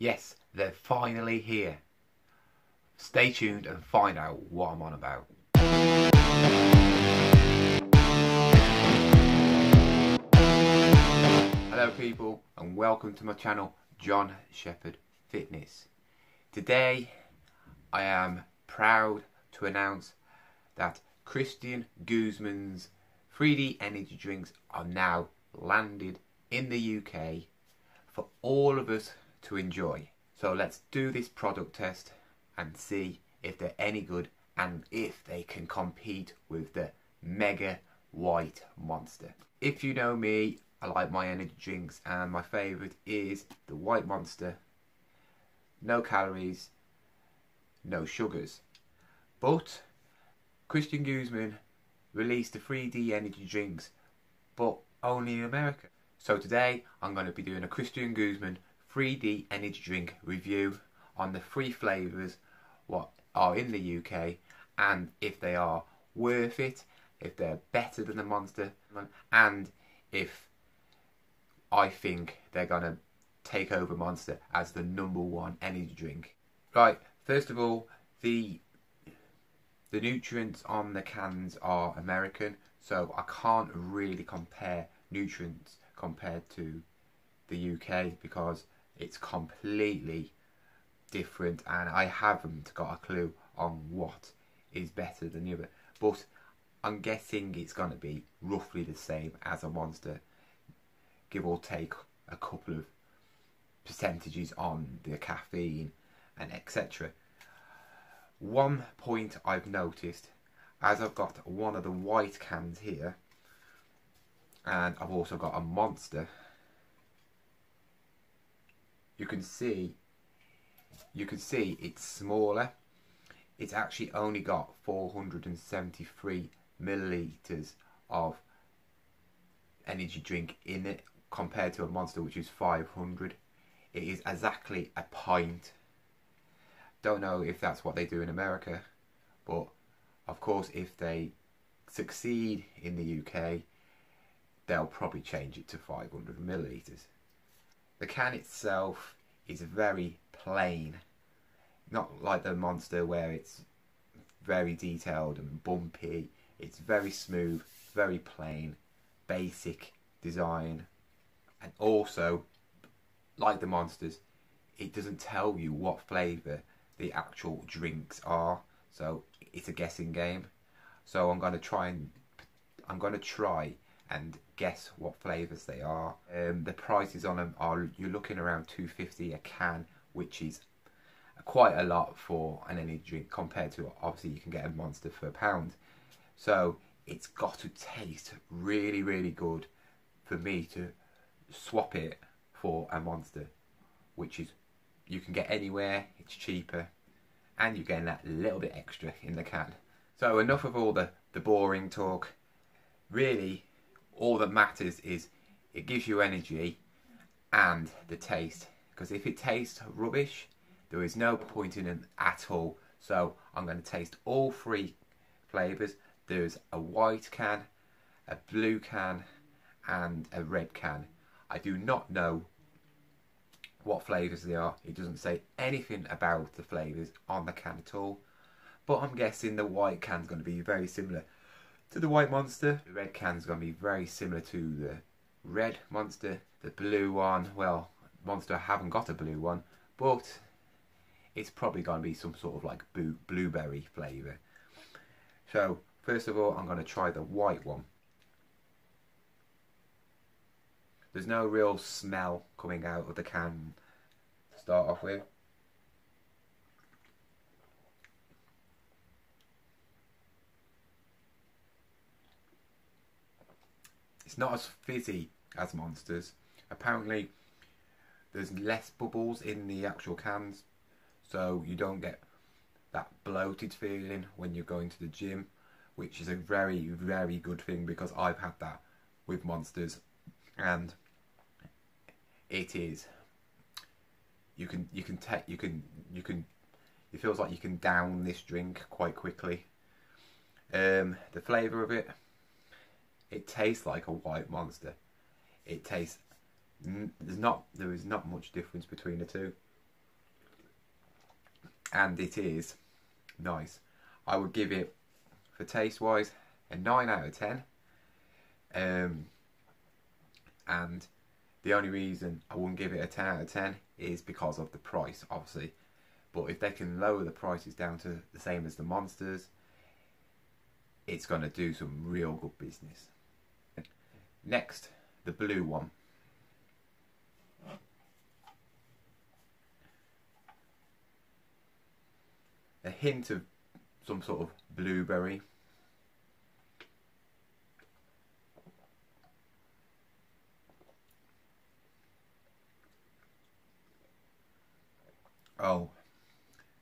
Yes, they're finally here. Stay tuned and find out what I'm on about. Hello people and welcome to my channel, John Sheppard Fitness. Today I am proud to announce that Christian Guzman's 3D energy drinks are now landed in the UK for all of us to enjoy. So let's do this product test and see if they're any good and if they can compete with the mega white monster. If you know me, I like my energy drinks and my favourite is the white monster. No calories, no sugars. But Christian Guzman released the 3D energy drinks, but only in America. So today I'm going to be doing a Christian Guzman 3D energy drink review on the 3 flavours what are in the UK and if they are worth it, if they're better than the Monster, and if I think they're going to take over Monster as the #1 energy drink. Right, first of all, the nutrients on the cans are American, so I can't really compare nutrients compared to the UK because it's completely different and I haven't got a clue on what is better than the other. But I'm guessing it's going to be roughly the same as a Monster, give or take a couple of percentages on the caffeine and etc. One point I've noticed, as I've got one of the white cans here and I've also got a Monster, you can see it's smaller. It's actually only got 473 millilitres of energy drink in it compared to a Monster which is 500. It is exactly a pint. Don't know if that's what they do in America, but of course if they succeed in the UK they'll probably change it to 500 millilitres. The can itself is very plain, not like the Monster where it's very detailed and bumpy. It's very smooth, very plain, basic design, and also like the Monsters it doesn't tell you what flavour the actual drinks are, so it's a guessing game. So I'm going to try and guess what flavours they are. The prices on them are, you're looking around $2.50 a can, which is quite a lot for an energy drink compared to obviously you can get a Monster for £1. So it's got to taste really, really good for me to swap it for a Monster, which is you can get anywhere, it's cheaper, and you're getting that little bit extra in the can. So enough of all the boring talk. Really, all that matters is it gives you energy and the taste. Because if it tastes rubbish, there is no point in it at all. So I'm going to taste all 3 flavours. There's a white can, a blue can, and a red can. I do not know what flavours they are. It doesn't say anything about the flavours on the can at all. But I'm guessing the white can's going to be very similar to the white Monster. The red can's going to be very similar to the red Monster. The blue one, well, Monster haven't got a blue one, but it's probably going to be some sort of like blueberry flavour. So first of all I'm going to try the white one. There's no real smell coming out of the can to start off with. It's not as fizzy as Monsters. Apparently there's less bubbles in the actual cans, so you don't get that bloated feeling when you're going to the gym, which is a very, very good thing because I've had that with Monsters and it is, it feels like you can down this drink quite quickly. The flavour of it, it tastes like a white Monster. It tastes, there is not much difference between the two. and it is nice. I would give it, for taste wise, a 9 out of 10. And the only reason I wouldn't give it a 10 out of 10 is because of the price, obviously. But if they can lower the prices down to the same as the Monsters, it's going to do some real good business. Next, the blue one. A hint of some sort of blueberry. Oh,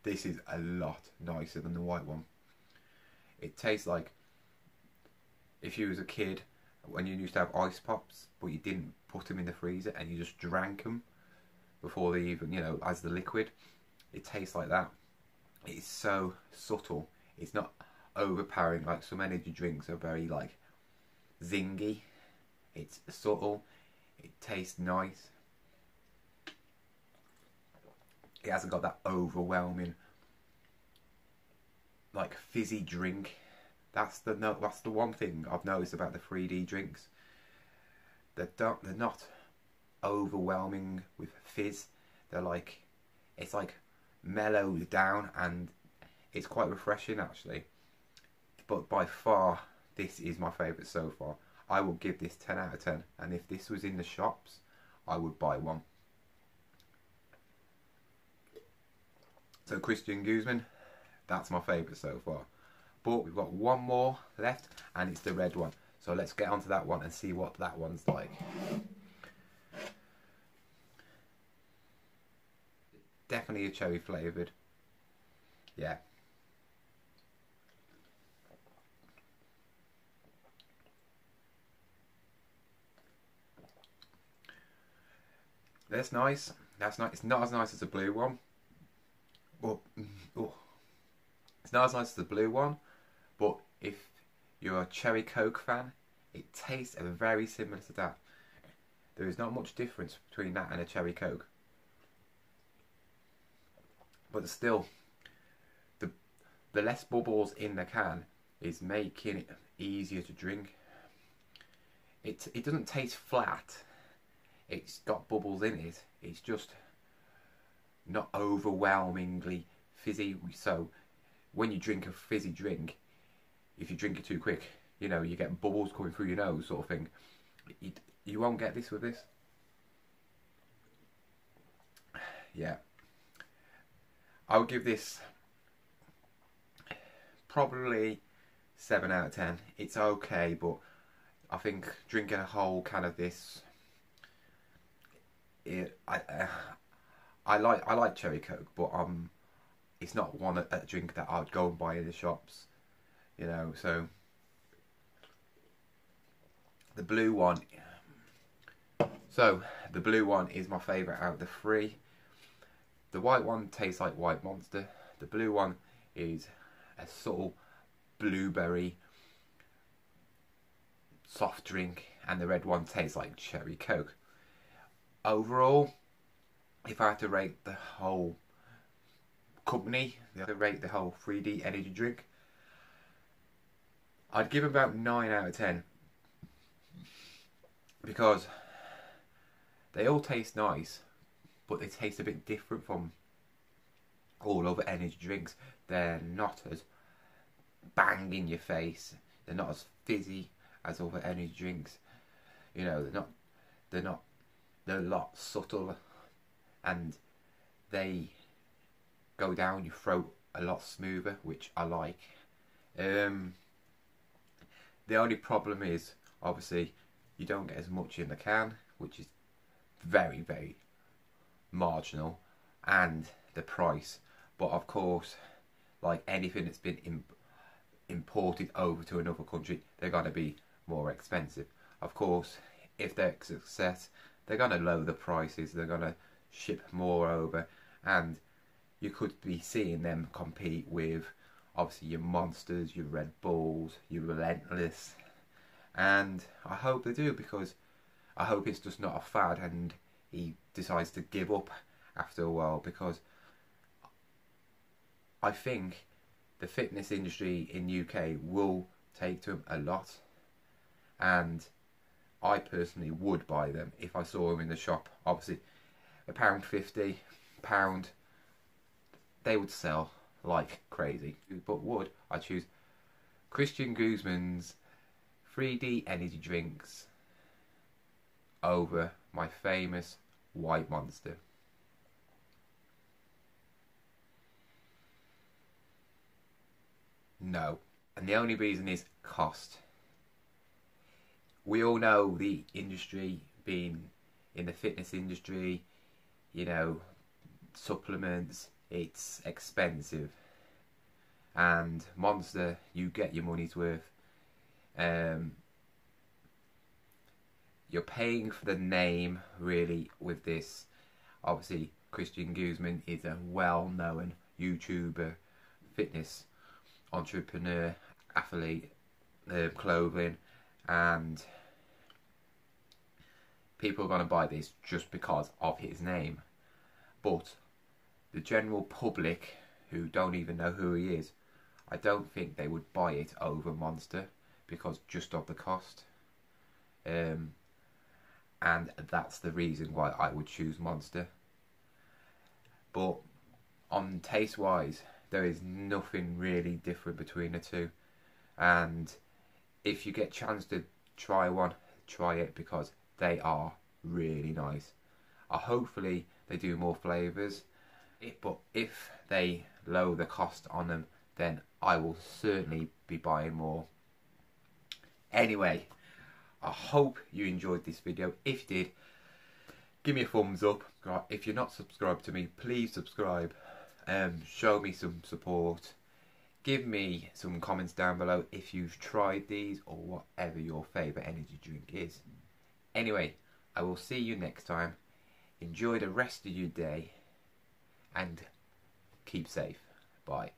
this is a lot nicer than the white one. It tastes like if you was a kid when you used to have ice pops, but you didn't put them in the freezer and you just drank them before they even, you know, as the liquid. It tastes like that. It's so subtle. It's not overpowering like some energy drinks are very like zingy. It's subtle. It tastes nice. It hasn't got that overwhelming like fizzy drink. That's the one thing I've noticed about the 3D drinks. They're not overwhelming with fizz. They're like, it's like mellowed down, and it's quite refreshing actually. But by far, this is my favourite so far. I will give this 10 out of 10, and if this was in the shops, I would buy one. So Christian Guzman, that's my favourite so far. But we've got one more left, and it's the red one. So let's get onto that one and see what that one's like. Definitely a cherry flavoured. Yeah. That's nice. That's nice. It's not as nice as the blue one. Well, it's not as nice as the blue one, but if you're a cherry coke fan, it tastes very similar to that. There is not much difference between that and a cherry coke, but still, the less bubbles in the can is making it easier to drink. It doesn't taste flat. It's got bubbles in it. It's just not overwhelmingly fizzy. So when you drink a fizzy drink, if you drink it too quick, you know, you get bubbles coming through your nose sort of thing. You won't get this with this. Yeah. I would give this probably 7 out of 10. It's okay, but I think drinking a whole can of this, I like cherry coke, but it's not a drink that I'd go and buy in the shops, you know. So the blue one. So the blue one is my favourite out of the three. The white one tastes like White Monster. The blue one is a subtle blueberry soft drink, and the red one tastes like cherry coke. Overall, if I had to rate the whole company, to rate the whole 3D energy drink, I'd give about 9 out of 10, because they all taste nice, but they taste a bit different from all other energy drinks. They're not as bang in your face. They're not as fizzy as other energy drinks. You know, they're a lot subtle, and they go down your throat a lot smoother, which I like. The only problem is, obviously, you don't get as much in the can, which is very, very marginal, and the price. But of course, like anything that's been imported over to another country, they're going to be more expensive. Of course, if they're a success, they're going to lower the prices, they're going to ship more over, and you could be seeing them compete with obviously your Monsters, your Red Bulls, your Relentless. And I hope they do, because I hope it's just not a fad and he decides to give up after a while, because I think the fitness industry in UK will take to them a lot, and I personally would buy them if I saw them in the shop. Obviously, £1.50, £1, they would sell like crazy. But would I choose Christian Guzman's 3D energy drinks over my famous White Monster? No. And the only reason is cost. We all know the industry, being in the fitness industry, you know, supplements, it's expensive. And Monster, you get your money's worth. You're paying for the name, really, with this. Obviously, Christian Guzman is a well-known YouTuber, fitness entrepreneur, athlete, clothing, and people are going to buy this just because of his name. But the general public, who don't even know who he is, I don't think they would buy it over Monster because just of the cost. And that's the reason why I would choose Monster. But on taste wise, there is nothing really different between the two. And if you get a chance to try one, try it, because they are really nice. Hopefully they do more flavours, but if they lower the cost on them, then I will certainly be buying more. Anyway, I hope you enjoyed this video. If you did, give me a thumbs up. If you're not subscribed to me, please subscribe. Show me some support. Give me some comments down below if you've tried these or whatever your favourite energy drink is. Anyway, I will see you next time. Enjoy the rest of your day and keep safe. Bye.